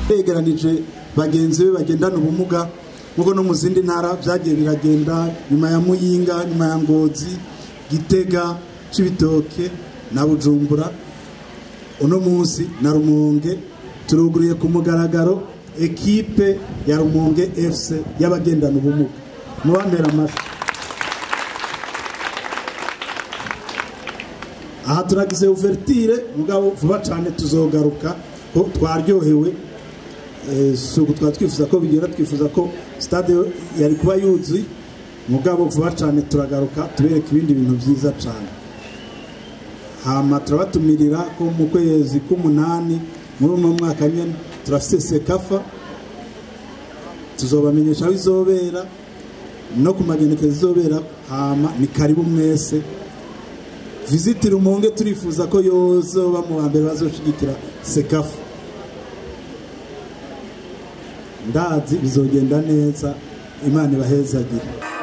begeranije bagenzi be bagendana ubumuga mugo no mu zindi ntara byagiye biragenda nyuma ya Muyinga, nyuma ya Ngozi, Gitega, Cibitoke na Bujumbura. Uno munsi na Rumonge turuguriye ku mugaragaro ekipe ya Rumonge FC y'abagendana ubumuga. Mubambera amashi. Aha turagize ouverture mugabo vuba cyane tuzogaruka ko twaryohewe. Suko twatwifuza ko bigera, twifuza ko stade yari kuba yuzi mugabo vuba cyane turagaruka tubereka ibindi bintu byiza cyane. Hama turabatumirira ko mu kwezi k'umunani muri uno mwaka nyene turafise Sekafa, tuzobamenyesha bizobera no kumageneke zizobera. Hama ni karibu mwese visite Rumonge, turifuza ko yozoba mu bambere bazoshigikira Sekafa. Ndazi bizogenda neza, Imana ibahezagire.